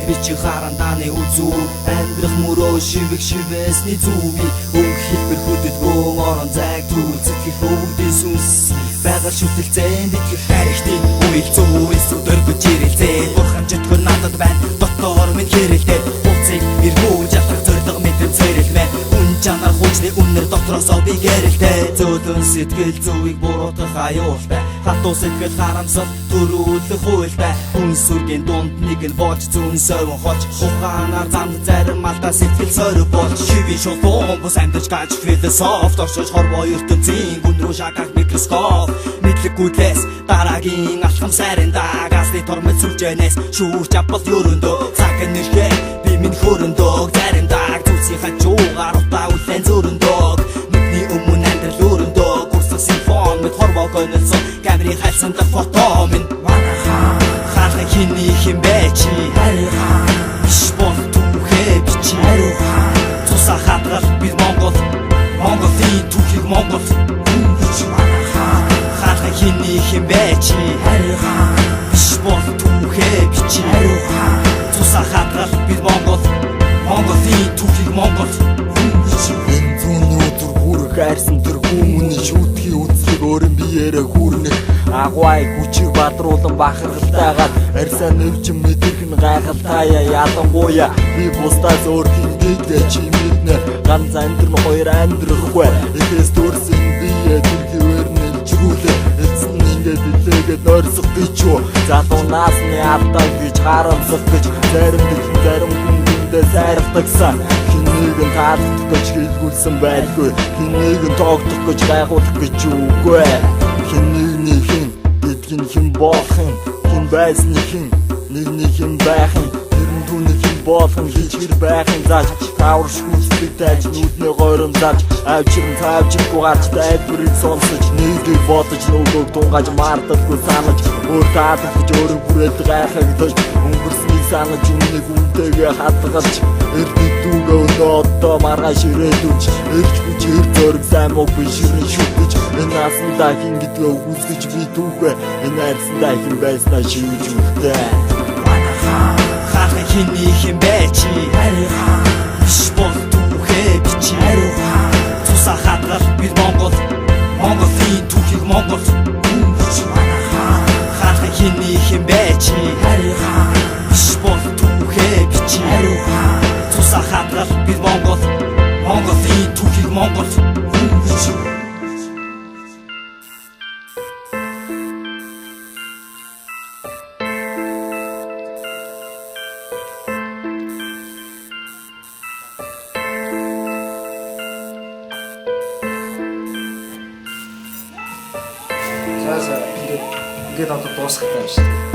би чи харандааны үзүү амьдрах мөрөө шивэсний зүви өнгө хэлбэр хөдөлгөө орон зайг түүцэх өвдөс сүнс байгаль шүтэлцэн дэтгэх хайрхтын үйл зөвс өдөргөж ирэлцээ бурхан житгөр надад байна дотор минь хэрэлдээ буцыг эргүүлж авах зориг мэдэм цэрэлмэ үн чанар хүчний үнэр дотроосоо би гэрэлтэй зөөлөн сэтгэл зүвийг буруутгах аюултай хатуу сэтгэл харамсал төрүүлэх хуйлтай хүн сүргийн дунд нэг нь болж зүүн сойвон хоч ухаанаар замд зарим алдаа сэтгэл сойр болж шивийн шулуун бус амьдч гаж философт оршиж хорвоо ертөнцийн гүн рүү шагах микроскоп мэдлэггүйдлээс дараагийн алхам сайран дагасны тормол сүлжээнээс шүүрч авбал ерөндөө цаг нэрхээ би минь хөрөндөө заримдаа зүсийн хажуугаар утаа үлэн зөрөндөө нүдний өмнө амьдрал өрөндөө гурсах симфон мэд хорвоо гонолсон камерын хайлсанд фото минь хаалга хиний химбэ чи биш бол түүхээ бичи тусаа хатрах бид Монголын түүхийг Монгол хаалга хиний химбэ чи биш бол түүхээ бичи тусаа хатрах бид Монголын түүхийг Монгол энэ зүүнний өдөр хүрэх хайрсан тэр хүмүүний шүтгий үзлийг өөрийн биеэрээ хүрнэ агуай хүчийг бадруулан бахархалтайгаад арьсаа нэвчин мэдэрх нь гайхалтайя ялангуяа би бусдаас өөр хинтэйгээ чи мэднэ ганц амьдрал хоёр амьдрахгүй эхээс төрсөн бие тэрхүүр нэлжгүүлээ эцэн ингээд илээгээд нойрсох гэж юу залуу наасны алдаа гэж харамсах гэж зарим хүндээ сайрхдагсан хэнийг нь таалагдах гэж хэлгүүлсэн байлгүй хэнийг нь тоогдох гэж гайхуулах гэж үгүй хэнийг хэн болох хэн байсны хэн байх тэрэн түүний хэн болох хийж хэр байх зааж таавар шүүслэг тааж нүднээ гойрон зааж авчиргүй гарч тайлбарыг сонсож нэгийг бодож нөгөөг тунгааж марталгүй санаж өөр таалагдж өөрөөр хүрээд гайхагдаж өнгөрснийг санаж үннийг үнтэйгээ хадгалж эрдэнэ дүүгээ өнөө одоо маргааш ирээдүйч эрч хүч эр зориг сайн мог бишрэн шүтэж энэ насандаа хин гэдгээ үзэж би түүхээ энэ арьсандаа хин байснаа шивж үлдээ хаалга хиний химбэ чи биш бол түүхээ бичи тусаа хатрах бид Монголын түүхийг Монгол хаалга хиний химбэ чи биш бол түүхээ бичи тусаа хатрах бид Монголын түүхийг Монгол ингээд одоо дуусгах юм шиг.